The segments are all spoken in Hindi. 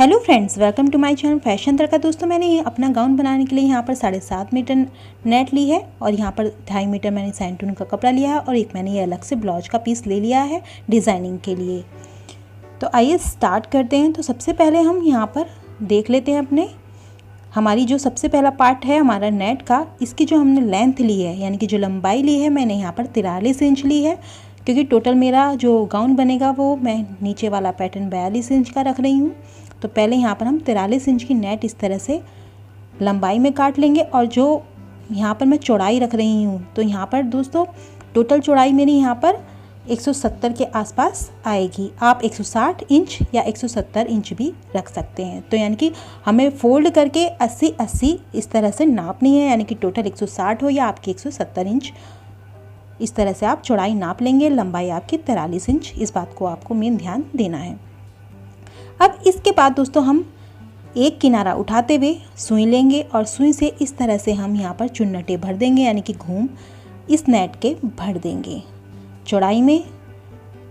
Hello friends, welcome to my channel Fashion Tadka. दोस्तों, मैंने अपना गाउन बनाने के लिए यहाँ पर 7.5 मीटर नेट ली है और यहाँ पर 2.5 मीटर मैंने सैंटून का कपड़ा लिया है और एक मैंने ये अलग से ब्लाउज का पीस ले लिया है डिज़ाइनिंग के लिए। तो आइए स्टार्ट करते हैं। तो सबसे पहले हम यहाँ पर देख लेते हैं हमारी जो सबसे पहला पार्ट है हमारा नेट का, इसकी जो हमने लेंथ ली है यानी कि जो लंबाई ली है मैंने यहाँ पर 43 इंच ली है, क्योंकि टोटल मेरा जो गाउन बनेगा वो मैं नीचे वाला पैटर्न 42 इंच का रख रही हूँ। तो पहले यहाँ पर हम 43 इंच की नेट इस तरह से लंबाई में काट लेंगे और जो यहाँ पर मैं चौड़ाई रख रही हूँ तो यहाँ पर दोस्तों टोटल चौड़ाई मेरी यहाँ पर 170 के आसपास आएगी। आप 160 इंच या 170 इंच भी रख सकते हैं। तो यानी कि हमें फोल्ड करके 80-80 इस तरह से नापनी है, यानी कि टोटल 160 हो या आपकी 170 इंच, इस तरह से आप चौड़ाई नाप लेंगे। लंबाई आपकी 43 इंच, इस बात को आपको मेन ध्यान देना है। अब इसके बाद दोस्तों हम एक किनारा उठाते हुए सुई लेंगे और सुई से इस तरह से हम यहाँ पर चुन्नटे भर देंगे, यानी कि घूम इस नेट के भर देंगे। चौड़ाई में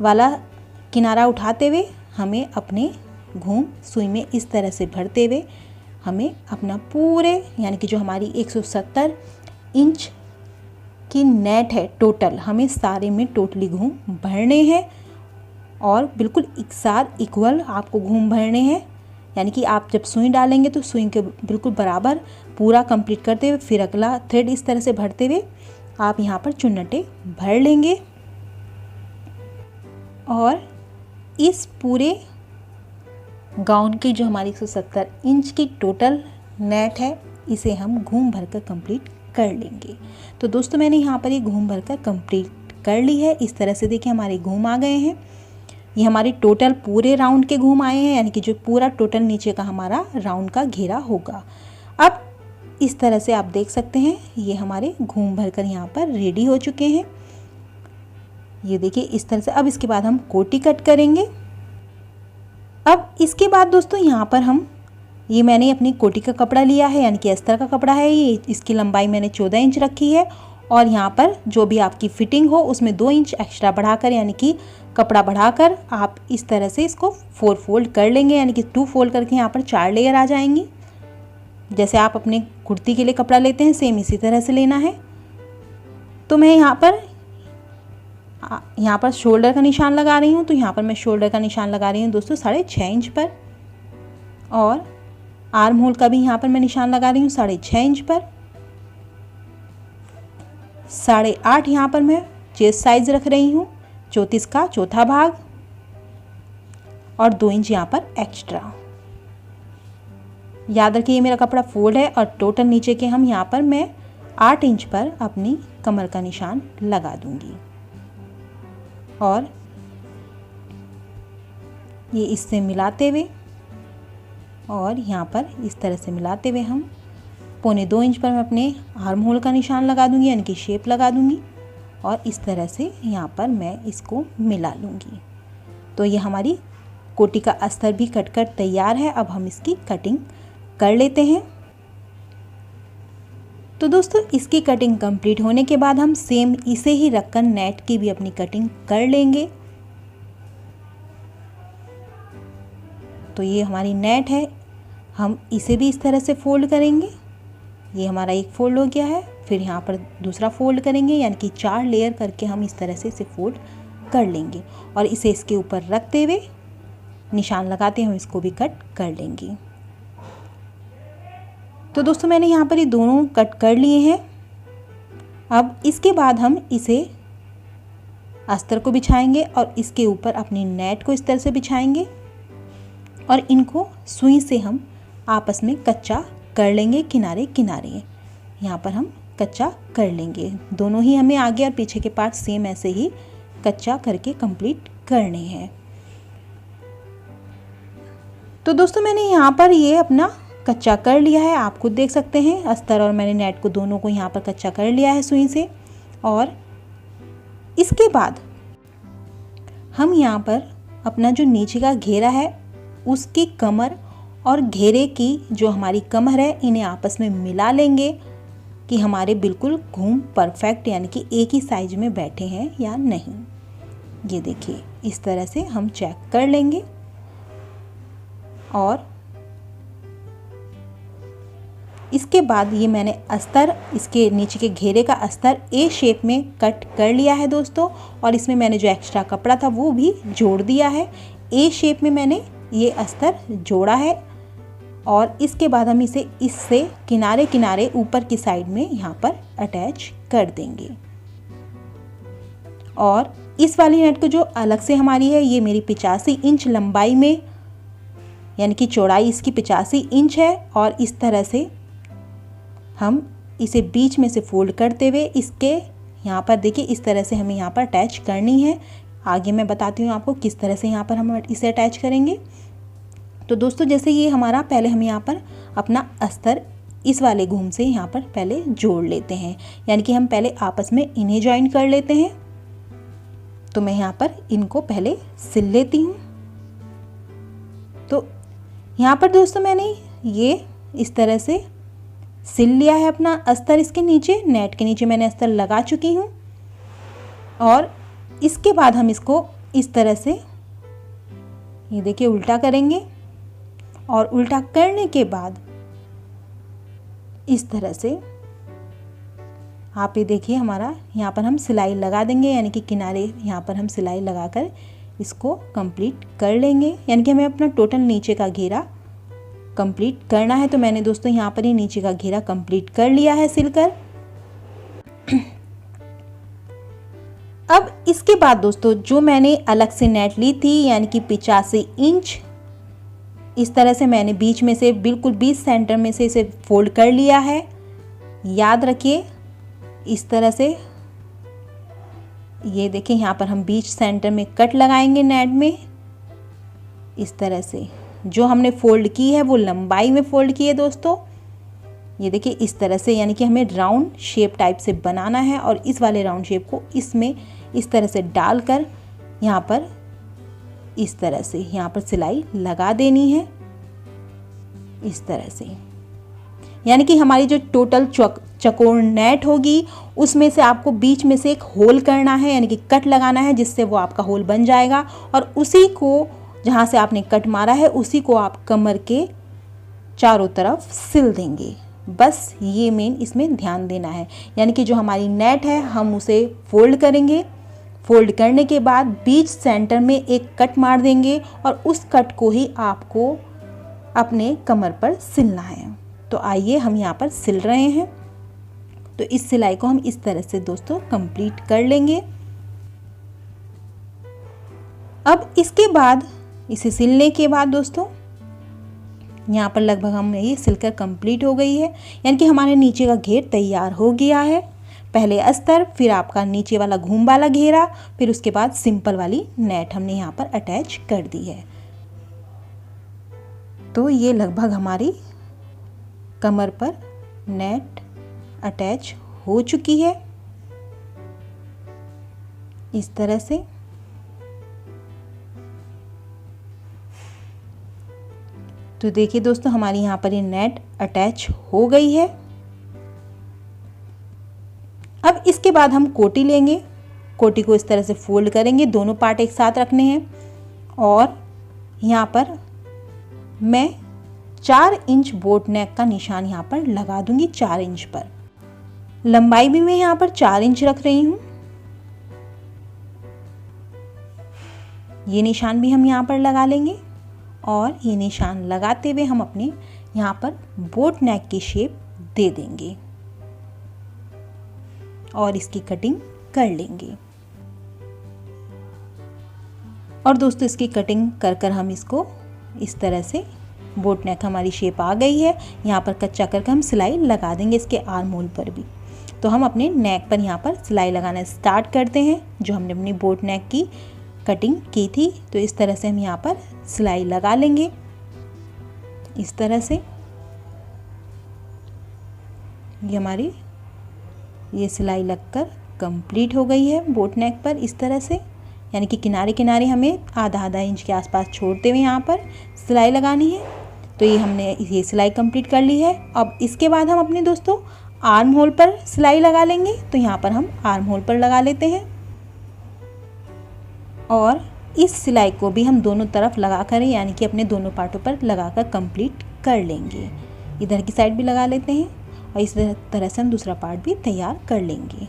वाला किनारा उठाते हुए हमें अपने घूम सुई में इस तरह से भरते हुए हमें अपना पूरे यानी कि जो हमारी 170 इंच की नेट है टोटल, हमें सारे में टोटली घूम भरने हैं और बिल्कुल एकसार इक्वल आपको घूम भरने हैं। यानी कि आप जब सुई डालेंगे तो सुई के बिल्कुल बराबर पूरा कंप्लीट करते हुए फिर अगला थ्रेड इस तरह से भरते हुए आप यहाँ पर चुन्नटे भर लेंगे और इस पूरे गाउन की जो हमारी 170 इंच की टोटल नेट है इसे हम घूम भरकर कंप्लीट कर लेंगे। तो दोस्तों मैंने यहाँ पर ये घूम भरकर कंप्लीट कर ली है। इस तरह से देखिए हमारे घूम आ गए हैं। ये हमारे टोटल पूरे राउंड के घूम आए हैं, यानी कि जो पूरा टोटल नीचे का हमारा राउंड का घेरा होगा। अब इस तरह से आप देख सकते हैं ये हमारे घूम भरकर यहाँ पर रेडी हो चुके हैं। ये देखिए इस तरह से। अब इसके बाद हम कोटी कट करेंगे। अब इसके बाद दोस्तों यहाँ पर ये मैंने अपनी कोटी का कपड़ा लिया है, यानी कि अस्तर का कपड़ा है ये। इसकी लंबाई मैंने 14 इंच रखी है और यहाँ पर जो भी आपकी फिटिंग हो उसमें 2 इंच एक्स्ट्रा बढ़ाकर, यानी कि कपड़ा बढ़ाकर आप इस तरह से इसको 4 फोल्ड कर लेंगे, यानी कि 2 फोल्ड करके यहाँ पर 4 लेयर आ जाएंगी। जैसे आप अपने कुर्ती के लिए कपड़ा लेते हैं सेम इसी तरह से लेना है। तो मैं यहाँ पर शोल्डर का निशान लगा रही हूँ। तो यहाँ पर मैं शोल्डर का निशान लगा रही हूँ दोस्तों 6.5 इंच पर, और आर्म होल का भी यहाँ पर मैं निशान लगा रही हूँ 6.5 इंच पर। 8.5 यहाँ पर मैं चेस्ट साइज रख रही हूँ, 34 का चौथा भाग, और 2 इंच यहाँ पर एक्स्ट्रा। याद रखिए ये मेरा कपड़ा फोल्ड है और टोटल नीचे के हम यहाँ पर मैं 8 इंच पर अपनी कमर का निशान लगा दूंगी और ये इससे मिलाते हुए और यहाँ पर इस तरह से मिलाते हुए हम 1.25 इंच पर मैं अपने आर्म होल का निशान लगा दूंगी, यानी कि शेप लगा दूंगी और इस तरह से यहाँ पर मैं इसको मिला लूँगी। तो ये हमारी कोटी का अस्तर भी कट कर तैयार है। अब हम इसकी कटिंग कर लेते हैं। तो दोस्तों इसकी कटिंग कंप्लीट होने के बाद हम सेम इसे ही रखकर नेट की भी अपनी कटिंग कर लेंगे। तो ये हमारी नेट है, हम इसे भी इस तरह से फोल्ड करेंगे। ये हमारा एक फोल्ड हो गया है, फिर यहाँ पर दूसरा फोल्ड करेंगे, यानी कि 4 लेयर करके हम इस तरह से इसे फोल्ड कर लेंगे और इसे इसके ऊपर रखते हुए निशान लगाते हम इसको भी कट कर लेंगे। तो दोस्तों मैंने यहाँ पर ये दोनों कट कर लिए हैं। अब इसके बाद हम इसे अस्तर को बिछाएंगे और इसके ऊपर अपनी नेट को इस तरह से बिछाएंगे और इनको सुई से हम आपस में कच्चा कर लेंगे। किनारे किनारे यहाँ पर हम कच्चा कर लेंगे। दोनों ही हमें आगे और पीछे के पार्ट सेम ऐसे ही कच्चा करके कंप्लीट करने हैं। तो दोस्तों मैंने यहाँ पर ये अपना कच्चा कर लिया है, आप खुद देख सकते हैं। अस्तर और मैंने नेट को दोनों को यहाँ पर कच्चा कर लिया है सुई से। और इसके बाद हम यहाँ पर अपना जो नीचे का घेरा है उसकी कमर और घेरे की जो हमारी कमर है इन्हें आपस में मिला लेंगे कि हमारे बिल्कुल घूम परफेक्ट यानी कि एक ही साइज में बैठे हैं या नहीं। ये देखिए इस तरह से हम चेक कर लेंगे और इसके बाद ये मैंने अस्तर, इसके नीचे के घेरे का अस्तर ए शेप में कट कर लिया है दोस्तों, और इसमें मैंने जो एक्स्ट्रा कपड़ा था वो भी जोड़ दिया है। ए शेप में मैंने ये अस्तर जोड़ा है और इसके बाद हम इसे इससे किनारे किनारे ऊपर की साइड में यहाँ पर अटैच कर देंगे। और इस वाली नेट को जो अलग से हमारी है, ये मेरी 85 इंच लंबाई में, यानी कि चौड़ाई इसकी 85 इंच है, और इस तरह से हम इसे बीच में से फोल्ड करते हुए इसके यहाँ पर देखिए इस तरह से हमें यहाँ पर अटैच करनी है। आगे मैं बताती हूँ आपको किस तरह से यहाँ पर हम इसे अटैच करेंगे। तो दोस्तों जैसे ये हमारा, पहले हम यहाँ पर अपना अस्तर इस वाले घूम से यहाँ पर पहले जोड़ लेते हैं, यानी कि हम पहले आपस में इन्हें ज्वाइन कर लेते हैं। तो मैं यहाँ पर इनको पहले सिल लेती हूँ। तो यहाँ पर दोस्तों मैंने ये इस तरह से सिल लिया है अपना अस्तर। इसके नीचे, नेट के नीचे मैंने अस्तर लगा चुकी हूँ। और इसके बाद हम इसको इस तरह से, ये देखिए, उल्टा करेंगे, और उल्टा करने के बाद इस तरह से आप ये देखिए हमारा यहाँ पर हम सिलाई लगा देंगे, यानी कि किनारे यहाँ पर हम सिलाई लगाकर इसको कंप्लीट कर लेंगे, यानी कि हमें अपना टोटल नीचे का घेरा कंप्लीट करना है। तो मैंने दोस्तों यहाँ पर ही नीचे का घेरा कंप्लीट कर लिया है सिलकर। अब इसके बाद दोस्तों जो मैंने अलग से नेट ली थी, यानी कि 85 इंच, इस तरह से मैंने बीच में से बिल्कुल 20 सेंटर में से इसे फोल्ड कर लिया है। याद रखिए इस तरह से, ये देखिए यहाँ पर हम बीच सेंटर में कट लगाएंगे नेट में। इस तरह से जो हमने फोल्ड की है वो लंबाई में फोल्ड की है दोस्तों। ये देखिए इस तरह से, यानी कि हमें राउंड शेप टाइप से बनाना है, और इस वाले राउंड शेप को इसमें इस तरह से डालकर यहाँ पर इस तरह से यहाँ पर सिलाई लगा देनी है इस तरह से। यानी कि हमारी जो टोटल चौकोर नेट होगी उसमें से आपको बीच में से एक होल करना है, यानी कि कट लगाना है, जिससे वो आपका होल बन जाएगा। और उसी को, जहाँ से आपने कट मारा है, उसी को आप कमर के चारों तरफ सिल देंगे। बस ये मेन इसमें ध्यान देना है। यानी कि जो हमारी नेट है हम उसे फोल्ड करेंगे, फोल्ड करने के बाद बीच सेंटर में एक कट मार देंगे, और उस कट को ही आपको अपने कमर पर सिलना है। तो आइए हम यहाँ पर सिल रहे हैं। तो इस सिलाई को हम इस तरह से दोस्तों कंप्लीट कर लेंगे। अब इसके बाद, इसे सिलने के बाद दोस्तों यहाँ पर लगभग हम ये सिलकर कंप्लीट हो गई है, यानी कि हमारे नीचे का घेर तैयार हो गया है। पहले अस्तर, फिर आपका नीचे वाला घूम वाला घेरा, फिर उसके बाद सिंपल वाली नेट हमने यहाँ पर अटैच कर दी है। तो ये लगभग हमारी कमर पर नेट अटैच हो चुकी है इस तरह से। तो देखिए दोस्तों हमारी यहाँ पर ये नेट अटैच हो गई है। अब इसके बाद हम कोटी लेंगे। कोटी को इस तरह से फोल्ड करेंगे, दोनों पार्ट एक साथ रखने हैं, और यहाँ पर मैं 4 इंच बोट नेक का निशान यहाँ पर लगा दूंगी। 4 इंच पर लंबाई भी मैं यहाँ पर 4 इंच रख रही हूँ। ये निशान भी हम यहाँ पर लगा लेंगे, और ये निशान लगाते हुए हम अपने यहाँ पर बोट नेक की शेप दे देंगे और इसकी कटिंग कर लेंगे। और दोस्तों इसकी कटिंग कर हम इसको इस तरह से, बोट नेक हमारी शेप आ गई है। यहाँ पर कच्चा करके हम सिलाई लगा देंगे इसके आर्म होल पर भी। तो हम अपने नेक पर यहाँ पर सिलाई लगाना स्टार्ट करते हैं, जो हमने अपनी बोट नेक की कटिंग की थी। तो इस तरह से हम यहाँ पर सिलाई लगा लेंगे इस तरह से। ये हमारी ये सिलाई लगकर कंप्लीट हो गई है बोट नेक पर इस तरह से, यानी कि किनारे किनारे हमें आधा इंच के आसपास छोड़ते हुए यहाँ पर सिलाई लगानी है। तो ये हमने ये सिलाई कंप्लीट कर ली है। अब इसके बाद हम अपने दोस्तों आर्म होल पर सिलाई लगा लेंगे। तो यहाँ पर हम आर्म होल पर लगा लेते हैं, और इस सिलाई को भी हम दोनों तरफ लगा कर, यानी कि अपने दोनों पार्टों पर लगाकर कंप्लीट कर लेंगे। इधर की साइड भी लगा लेते हैं और इस तरह से हम दूसरा पार्ट भी तैयार कर लेंगे।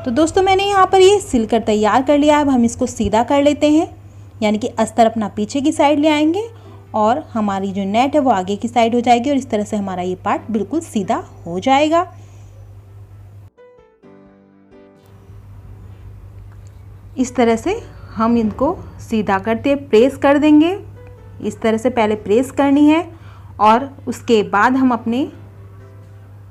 तो दोस्तों मैंने यहाँ पर ये सिलकर तैयार कर लिया। अब हम इसको सीधा कर लेते हैं, यानी कि अस्तर अपना पीछे की साइड ले आएंगे और हमारी जो नेट है वो आगे की साइड हो जाएगी और इस तरह से हमारा ये पार्ट बिल्कुल सीधा हो जाएगा। इस तरह से हम इनको सीधा करते प्रेस कर देंगे। इस तरह से पहले प्रेस करनी है और उसके बाद हम अपने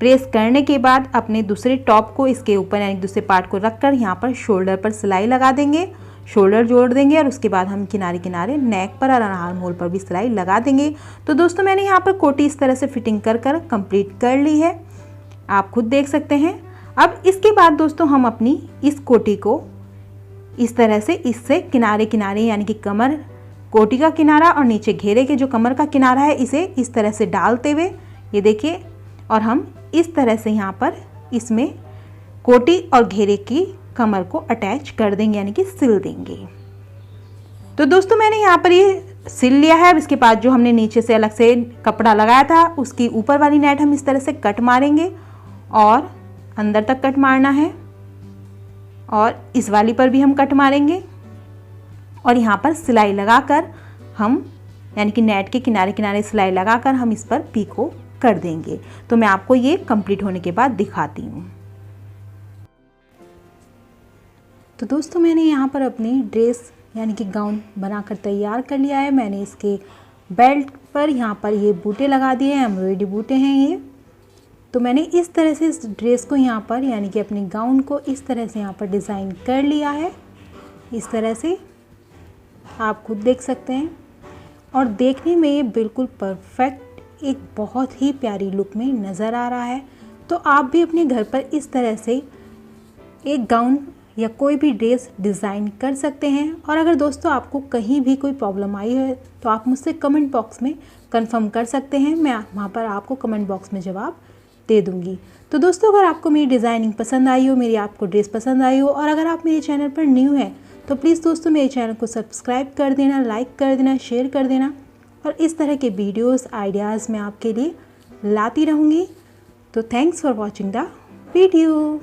प्रेस करने के बाद अपने दूसरे टॉप को इसके ऊपर यानी दूसरे पार्ट को रखकर यहाँ पर शोल्डर पर सिलाई लगा देंगे, शोल्डर जोड़ देंगे और उसके बाद हम किनारे किनारे नेक पर और आर्म होल पर भी सिलाई लगा देंगे। तो दोस्तों मैंने यहाँ पर कोटी इस तरह से फिटिंग कर कंप्लीट कर ली है, आप खुद देख सकते हैं। अब इसके बाद दोस्तों हम अपनी इस कोटी को इस तरह से इससे किनारे किनारे यानी कि कमर, कोटी का किनारा और नीचे घेरे के जो कमर का किनारा है इसे इस तरह से डालते हुए ये देखिए, और हम इस तरह से यहाँ पर इसमें कोटी और घेरे की कमर को अटैच कर देंगे यानी कि सिल देंगे। तो दोस्तों मैंने यहाँ पर ये सिल लिया है। अब इसके बाद जो हमने नीचे से अलग से कपड़ा लगाया था उसकी ऊपर वाली नेट हम इस तरह से कट मारेंगे और अंदर तक कट मारना है और इस वाली पर भी हम कट मारेंगे और यहाँ पर सिलाई लगाकर हम यानी कि नेट के किनारे किनारे सिलाई लगाकर हम इस पर पीको कर देंगे। तो मैं आपको ये कंप्लीट होने के बाद दिखाती हूँ। तो दोस्तों मैंने यहाँ पर अपनी ड्रेस यानी कि गाउन बनाकर तैयार कर लिया है। मैंने इसके बेल्ट पर यहाँ पर ये बूटे लगा दिए हैं, एम्ब्रॉयडरी बूटे हैं ये। तो मैंने इस तरह से इस ड्रेस को यहाँ पर यानी कि अपनी गाउन को इस तरह से यहाँ पर डिज़ाइन कर लिया है। इस तरह से आप खुद देख सकते हैं और देखने में ये बिल्कुल परफेक्ट एक बहुत ही प्यारी लुक में नज़र आ रहा है। तो आप भी अपने घर पर इस तरह से एक गाउन या कोई भी ड्रेस डिज़ाइन कर सकते हैं। और अगर दोस्तों आपको कहीं भी कोई प्रॉब्लम आई है तो आप मुझसे कमेंट बॉक्स में कंफर्म कर सकते हैं, मैं वहाँ पर आपको कमेंट बॉक्स में जवाब दे दूँगी। तो दोस्तों अगर आपको मेरी डिज़ाइनिंग पसंद आई हो, मेरी आपको ड्रेस पसंद आई हो और अगर आप मेरे चैनल पर न्यू हैं तो प्लीज़ दोस्तों मेरे चैनल को सब्सक्राइब कर देना, लाइक कर देना, शेयर कर देना और इस तरह के वीडियोस आइडियाज़ मैं आपके लिए लाती रहूँगी। तो thanks for watching the video.